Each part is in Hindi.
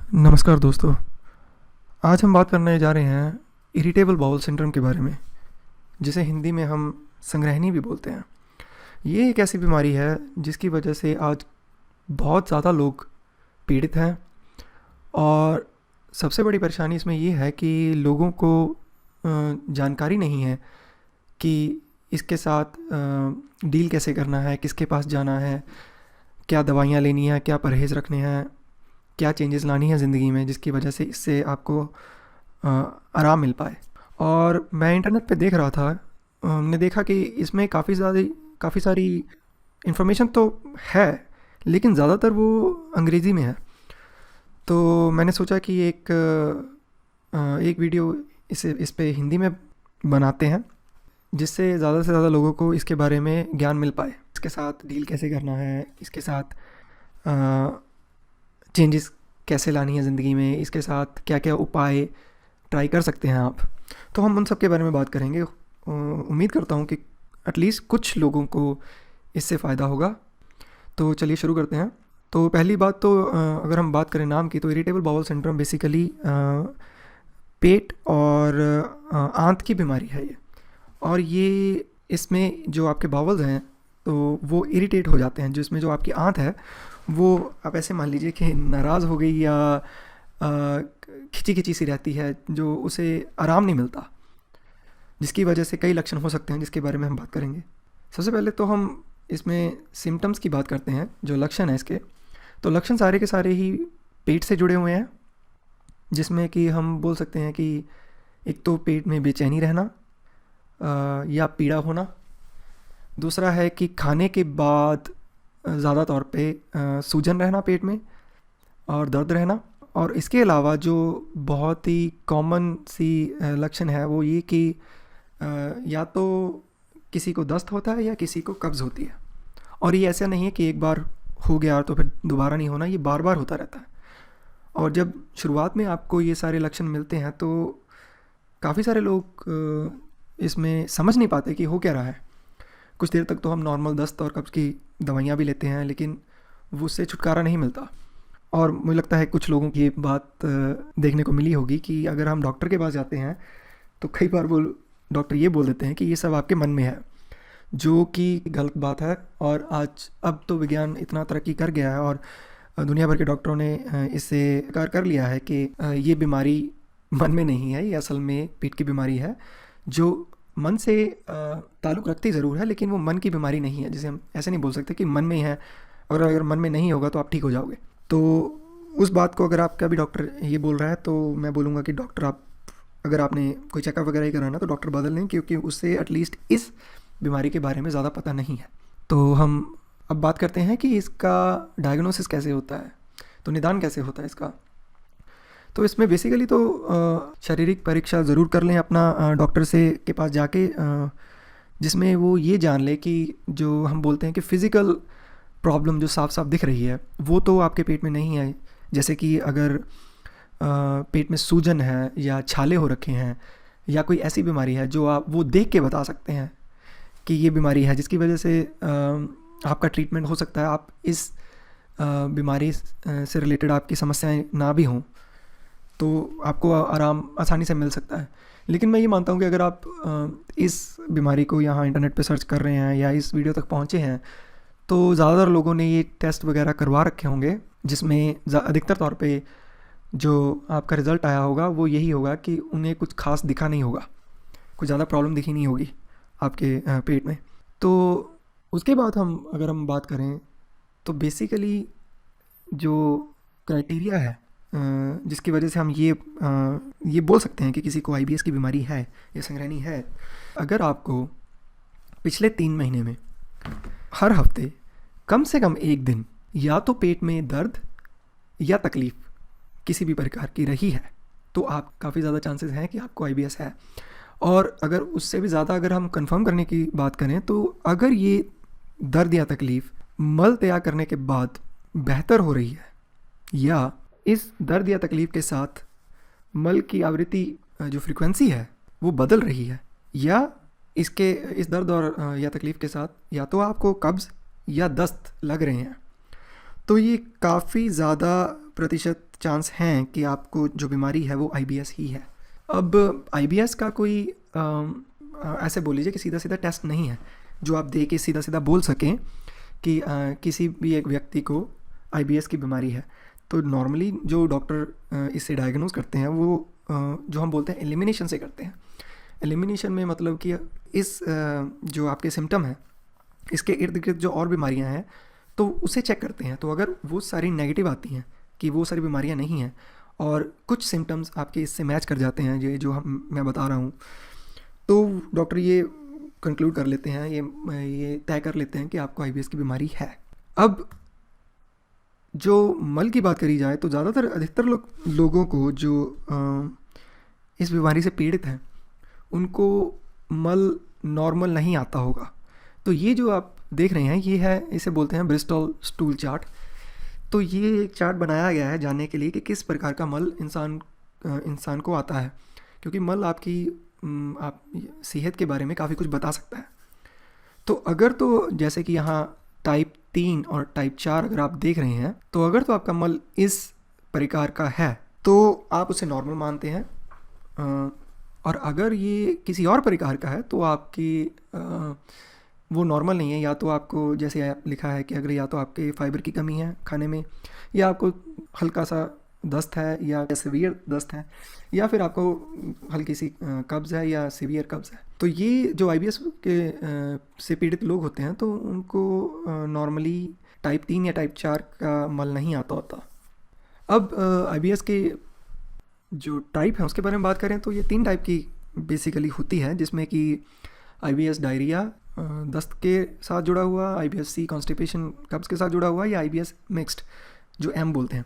नमस्कार दोस्तों। आज हम बात करने जा रहे हैं इरिटेबल बाउल सिंड्रोम के बारे में, जिसे हिंदी में हम संग्रहणी भी बोलते हैं। ये एक ऐसी बीमारी है जिसकी वजह से आज बहुत ज़्यादा लोग पीड़ित हैं। और सबसे बड़ी परेशानी इसमें ये है कि लोगों को जानकारी नहीं है कि इसके साथ डील कैसे करना है, किसके पास जाना है, क्या दवाइयाँ लेनी है, क्या परहेज़ रखने हैं, क्या चेंजेस लानी है ज़िंदगी में, जिसकी वजह से इससे आपको आराम मिल पाए। और मैं इंटरनेट पे देख रहा था, हमने देखा कि इसमें काफ़ी सारी इन्फॉर्मेशन तो है, लेकिन ज़्यादातर वो अंग्रेज़ी में है। तो मैंने सोचा कि एक वीडियो इस पे हिंदी में बनाते हैं, जिससे ज़्यादा से ज़्यादा लोगों को इसके बारे में ज्ञान मिल पाए। इसके साथ डील कैसे करना है, इसके साथ चेंजेस कैसे लानी है ज़िंदगी में, इसके साथ क्या क्या उपाय ट्राई कर सकते हैं आप। तो हम उन सब के बारे में बात करेंगे। उम्मीद करता हूँ कि एटलीस्ट कुछ लोगों को इससे फ़ायदा होगा। तो चलिए शुरू करते हैं। तो पहली बात तो अगर हम बात करें नाम की, तो इरिटेबल बाउल सिंड्रोम बेसिकली पेट और आंत की बीमारी है ये। और ये इसमें जो आपके बाउल्स हैं तो वो इरिटेट हो जाते हैं, जिसमें जो आपकी आंत है वो आप ऐसे मान लीजिए कि नाराज़ हो गई या खिंची खिंची सी रहती है, जो उसे आराम नहीं मिलता, जिसकी वजह से कई लक्षण हो सकते हैं जिसके बारे में हम बात करेंगे। सबसे पहले तो हम इसमें सिम्टम्स की बात करते हैं, जो लक्षण हैं इसके। तो लक्षण सारे के सारे ही पेट से जुड़े हुए हैं, जिसमें कि हम बोल सकते हैं कि एक तो पेट में बेचैनी रहना या पीड़ा होना। दूसरा है कि खाने के बाद ज़्यादा तौर पे सूजन रहना पेट में और दर्द रहना। और इसके अलावा जो बहुत ही कॉमन सी लक्षण है वो ये कि या तो किसी को दस्त होता है या किसी को कब्ज़ होती है। और ये ऐसा नहीं है कि एक बार हो गया तो फिर दोबारा नहीं होना, ये बार बार होता रहता है। और जब शुरुआत में आपको ये सारे लक्षण मिलते हैं तो काफ़ी सारे लोग इसमें समझ नहीं पाते कि हो क्या रहा है। कुछ देर तक तो हम नॉर्मल दस्त और कब्ज़ की दवाइयाँ भी लेते हैं, लेकिन वो उससे छुटकारा नहीं मिलता। और मुझे लगता है कुछ लोगों की ये बात देखने को मिली होगी कि अगर हम डॉक्टर के पास जाते हैं तो कई बार वो डॉक्टर ये बोल देते हैं कि ये सब आपके मन में है, जो कि गलत बात है। और अब तो विज्ञान इतना तरक्की कर गया है और दुनिया भर के डॉक्टरों ने इससे कर लिया है कि ये बीमारी मन में नहीं है, ये असल में पेट की बीमारी है, जो मन से ताल्लुक़ रखती ज़रूर है, लेकिन वो मन की बीमारी नहीं है। जिसे हम ऐसे नहीं बोल सकते कि मन में है और अगर मन में नहीं होगा तो आप ठीक हो जाओगे। तो उस बात को अगर आपका भी डॉक्टर ये बोल रहा है तो मैं बोलूँगा कि डॉक्टर, आप अगर आपने कोई चेकअप वगैरह ही कराना तो डॉक्टर बदल लें, क्योंकि उससे एटलीस्ट इस बीमारी के बारे में ज़्यादा पता नहीं है। तो हम अब बात करते हैं कि इसका डायग्नोसिस कैसे होता है, तो निदान कैसे होता है इसका। तो इसमें बेसिकली तो शारीरिक परीक्षा ज़रूर कर लें अपना डॉक्टर से के पास जाके, जिसमें वो ये जान ले कि जो हम बोलते हैं कि फ़िज़िकल प्रॉब्लम जो साफ साफ दिख रही है वो तो आपके पेट में नहीं है। जैसे कि अगर पेट में सूजन है या छाले हो रखे हैं या कोई ऐसी बीमारी है जो आप वो देख के बता सकते हैं कि ये बीमारी है, जिसकी वजह से आपका ट्रीटमेंट हो सकता है। आप इस बीमारी से रिलेटेड आपकी समस्याएं ना भी हों तो आपको आराम आसानी से मिल सकता है। लेकिन मैं ये मानता हूँ कि अगर आप इस बीमारी को यहाँ इंटरनेट पे सर्च कर रहे हैं या इस वीडियो तक पहुँचे हैं तो ज़्यादातर लोगों ने ये टेस्ट वगैरह करवा रखे होंगे, जिसमें अधिकतर तौर पे जो आपका रिज़ल्ट आया होगा वो यही होगा कि उन्हें कुछ खास दिखा नहीं होगा, कुछ ज़्यादा प्रॉब्लम दिखी नहीं होगी आपके पेट में। तो उसके बाद अगर हम बात करें तो बेसिकली जो क्राइटेरिया है जिसकी वजह से हम ये बोल सकते हैं कि किसी को आईबीएस की बीमारी है या संग्रहणी है, अगर आपको पिछले 3 महीने में हर हफ्ते कम से कम एक दिन या तो पेट में दर्द या तकलीफ़ किसी भी प्रकार की रही है तो आप काफ़ी ज़्यादा चांसेस हैं कि आपको आईबीएस है। और अगर उससे भी ज़्यादा अगर हम कंफर्म करने की बात करें तो अगर ये दर्द या तकलीफ़ मल त्याग करने के बाद बेहतर हो रही है या इस दर्द या तकलीफ़ के साथ मल की आवृत्ति जो फ्रीक्वेंसी है वो बदल रही है, या इस दर्द और या तकलीफ़ के साथ या तो आपको कब्ज़ या दस्त लग रहे हैं, तो ये काफ़ी ज़्यादा प्रतिशत चांस हैं कि आपको जो बीमारी है वो IBS ही है। अब IBS का कोई ऐसे बोल लीजिए कि सीधा सीधा टेस्ट नहीं है जो आप दे के सीधा सीधा बोल सकें कि किसी भी एक व्यक्ति को IBS की बीमारी है। तो नॉर्मली जो डॉक्टर इससे डायग्नोज करते हैं वो जो हम बोलते हैं एलिमिनेशन से करते हैं। एलिमिनेशन में मतलब कि इस जो आपके सिम्टम है इसके इर्द गिर्द जो और बीमारियां हैं तो उसे चेक करते हैं। तो अगर वो सारी नेगेटिव आती हैं कि वो सारी बीमारियां नहीं हैं और कुछ सिम्टम्स आपके इससे मैच कर जाते हैं ये जो मैं बता रहा हूँ, तो डॉक्टर ये कंक्लूड कर लेते हैं, ये तय कर लेते हैं कि आपको IBS की बीमारी है। अब जो मल की बात करी जाए तो ज़्यादातर अधिकतर लोगों को जो इस बीमारी से पीड़ित हैं उनको मल नॉर्मल नहीं आता होगा। तो ये जो आप देख रहे हैं ये है, इसे बोलते हैं ब्रिस्टल स्टूल चार्ट। तो ये एक चार्ट बनाया गया है जानने के लिए कि किस प्रकार का मल इंसान को आता है, क्योंकि मल आपकी आप सेहत के बारे में काफ़ी कुछ बता सकता है। तो अगर तो जैसे कि यहाँ टाइप 3 और टाइप 4 अगर आप देख रहे हैं तो अगर तो आपका मल इस प्रकार का है तो आप उसे नॉर्मल मानते हैं, और अगर ये किसी और प्रकार का है तो आपकी वो नॉर्मल नहीं है। या तो आपको जैसे लिखा है कि अगर या तो आपके फाइबर की कमी है खाने में, या आपको हल्का सा दस्त है या सीवियर दस्त है, या फिर आपको हल्की सी कब्ज़ है या सीवियर कब्ज़ है। तो ये जो IBS के से पीड़ित लोग होते हैं तो उनको नॉर्मली टाइप 3 या टाइप 4 का मल नहीं आता होता। अब IBS के जो टाइप है उसके बारे में बात करें तो ये 3 टाइप की बेसिकली होती है, जिसमें कि IBS डायरिया दस्त के साथ जुड़ा हुआ, IBS C कॉन्स्टिपेशन कब्ज़ के साथ जुड़ा हुआ, या IBS मिक्स्ड जो M बोलते हैं।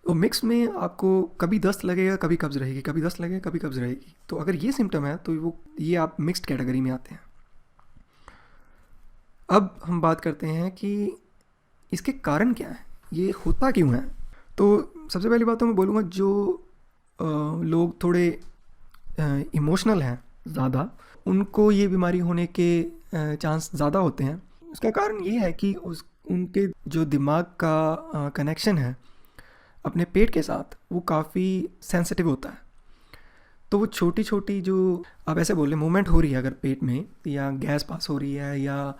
तो मिक्स में आपको कभी दस्त लगेगा कभी कब्ज़ रहेगी, कभी दस्त लगेगा कभी कब्ज़ रहेगी। तो अगर ये सिम्टम है तो ये आप मिक्स्ड कैटेगरी में आते हैं। अब हम बात करते हैं कि इसके कारण क्या है, ये होता क्यों है। तो सबसे पहली बात तो मैं बोलूँगा जो लोग थोड़े इमोशनल हैं ज़्यादा, उनको ये बीमारी होने के चांस ज़्यादा होते हैं। उसका कारण ये है कि उनके जो दिमाग का कनेक्शन है अपने पेट के साथ वो काफ़ी सेंसिटिव होता है। तो वो छोटी छोटी जो आप ऐसे बोले मूवमेंट हो रही है अगर पेट में, या गैस पास हो रही है, या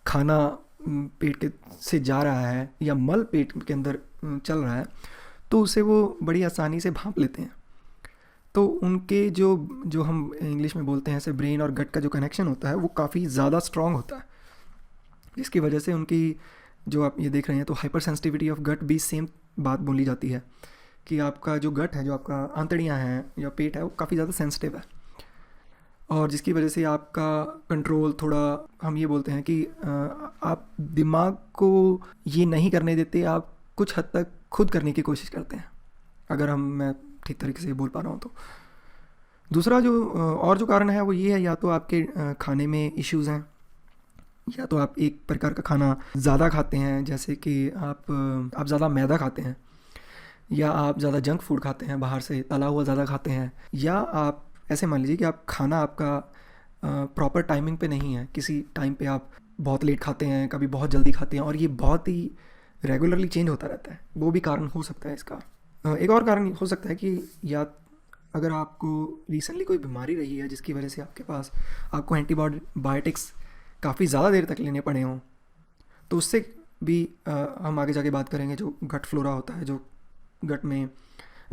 खाना पेट के से जा रहा है, या मल पेट के अंदर चल रहा है, तो उसे वो बड़ी आसानी से भांप लेते हैं। तो उनके जो हम इंग्लिश में बोलते हैं ऐसे ब्रेन और गट का जो कनेक्शन होता है वो काफ़ी ज़्यादा स्ट्रॉन्ग होता है, जिसकी वजह से उनकी जो आप ये देख रहे हैं तो हाइपर सेंसिटिविटी ऑफ गट भी सेम बात बोली जाती है कि आपका जो गट है, जो आपका आंतड़ियाँ हैं या पेट है, वो काफ़ी ज़्यादा सेंसिटिव है, और जिसकी वजह से आपका कंट्रोल थोड़ा, हम ये बोलते हैं कि आप दिमाग को ये नहीं करने देते, आप कुछ हद तक खुद करने की कोशिश करते हैं, अगर मैं ठीक तरीके से बोल पा रहा हूँ तो। दूसरा जो और जो कारण है वो ये है, या तो आपके खाने में इश्यूज़ हैं, या तो आप एक प्रकार का खाना ज़्यादा खाते हैं, जैसे कि आप ज़्यादा मैदा खाते हैं, या आप ज़्यादा जंक फूड खाते हैं, बाहर से तला हुआ ज़्यादा खाते हैं, या आप ऐसे मान लीजिए कि आप खाना आपका प्रॉपर टाइमिंग पे नहीं है, किसी टाइम पे आप बहुत लेट खाते हैं, कभी बहुत जल्दी खाते हैं, और ये बहुत ही रेगुलरली चेंज होता रहता है। वो भी कारण हो सकता है इसका। एक और कारण हो सकता है कि या अगर आपको रिसेंटली कोई बीमारी रही है जिसकी वजह से आपको एंटीबायोटिक्स काफ़ी ज़्यादा देर तक लेने पड़े हों, तो उससे भी हम आगे जाके बात करेंगे। जो गट फ्लोरा होता है, जो गट में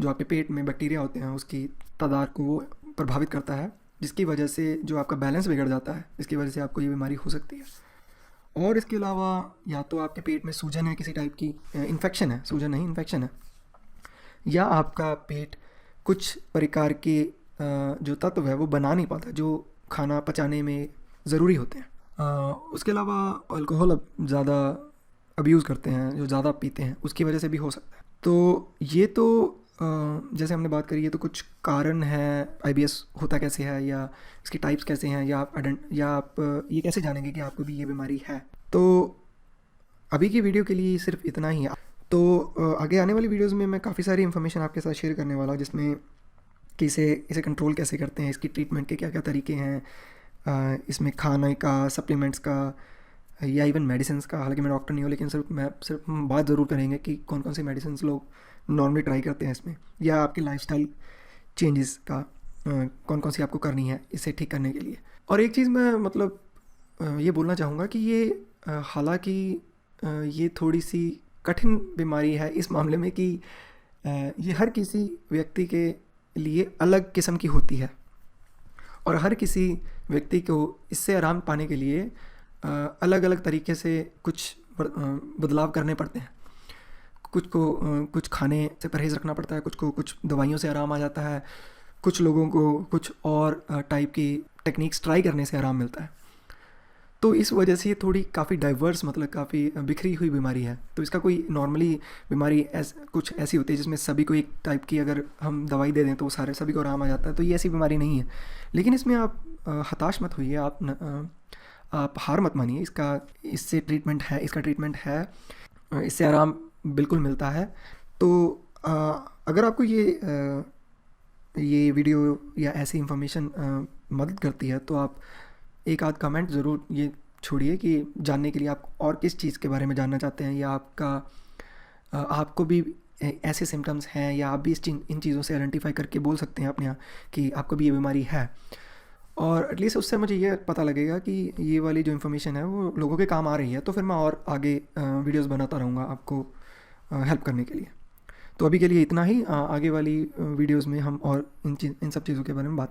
जो आपके पेट में बैक्टीरिया होते हैं उसकी तादाद को वो प्रभावित करता है, जिसकी वजह से जो आपका बैलेंस बिगड़ जाता है, जिसकी वजह से आपको ये बीमारी हो सकती है। और इसके अलावा या तो आपके पेट में सूजन है, किसी टाइप की इन्फेक्शन है, सूजन नहीं इन्फेक्शन है, या आपका पेट कुछ प्रकार के जो तत्व है वो बना नहीं पाता जो खाना पचाने में ज़रूरी होते हैं। उसके अलावा अल्कोहल ज़्यादा अब्यूज़ करते हैं, जो ज़्यादा पीते हैं, उसकी वजह से भी हो सकता है। तो ये तो जैसे हमने बात करी है, तो कुछ कारण है IBS होता कैसे है, या इसकी टाइप्स कैसे हैं, या आप ये कैसे जानेंगे कि आपको भी ये बीमारी है। तो अभी की वीडियो के लिए सिर्फ इतना ही है। तो आगे आने वाली वीडियोज़ में मैं काफ़ी सारी इन्फॉर्मेशन आपके साथ शेयर करने वाला हूँ, जिसमें कि इसे कंट्रोल कैसे करते हैं, इसकी ट्रीटमेंट के क्या क्या तरीके हैं, इसमें खाने का, सप्लीमेंट्स का, या इवन मेडिसिन्स का, हालांकि मैं डॉक्टर नहीं हूँ, लेकिन सिर्फ हम बात ज़रूर करेंगे कि कौन कौन सी मेडिसिन्स लोग नॉर्मली ट्राई करते हैं इसमें, या आपके लाइफस्टाइल चेंजेस का कौन कौन सी आपको करनी है इसे ठीक करने के लिए। और एक चीज़ मैं मतलब ये बोलना चाहूँगा कि ये हालांकि ये थोड़ी सी कठिन बीमारी है इस मामले में कि ये हर किसी व्यक्ति के लिए अलग किस्म की होती है, और हर किसी व्यक्ति को इससे आराम पाने के लिए अलग अलग तरीके से कुछ बदलाव करने पड़ते हैं। कुछ को कुछ खाने से परहेज़ रखना पड़ता है, कुछ को कुछ दवाइयों से आराम आ जाता है, कुछ लोगों को कुछ और टाइप की टेक्निक्स ट्राई करने से आराम मिलता है। तो इस वजह से ये थोड़ी काफ़ी डाइवर्स, मतलब काफ़ी बिखरी हुई बीमारी है। तो इसका कोई नॉर्मली बीमारी कुछ ऐसी होती है जिसमें सभी को एक टाइप की अगर हम दवाई दे दें तो सभी को आराम आ जाता है, तो ये ऐसी बीमारी नहीं है। लेकिन इसमें आप हताश मत होइए, आप हार मत मानिए। इससे ट्रीटमेंट है, इसका ट्रीटमेंट है, इससे आराम बिल्कुल मिलता है। तो अगर आपको ये वीडियो या ऐसी इन्फॉर्मेशन मदद करती है तो आप एक आध कमेंट ज़रूर ये छोड़िए कि जानने के लिए आप और किस चीज़ के बारे में जानना चाहते हैं, या आपको भी ऐसे सिम्टम्स हैं, या आप भी इन चीज़ों से आइडेंटिफाई करके बोल सकते हैं अपने यहाँ कि आपको भी ये बीमारी है। और एटलीस्ट उससे मुझे ये पता लगेगा कि ये वाली जो इन्फॉर्मेशन है वो लोगों के काम आ रही है, तो फिर मैं और आगे वीडियोस बनाता रहूँगा आपको हेल्प करने के लिए। तो अभी के लिए इतना ही। आगे वाली वीडियोस में हम और इन सब चीज़ों के बारे में बात करेंगे।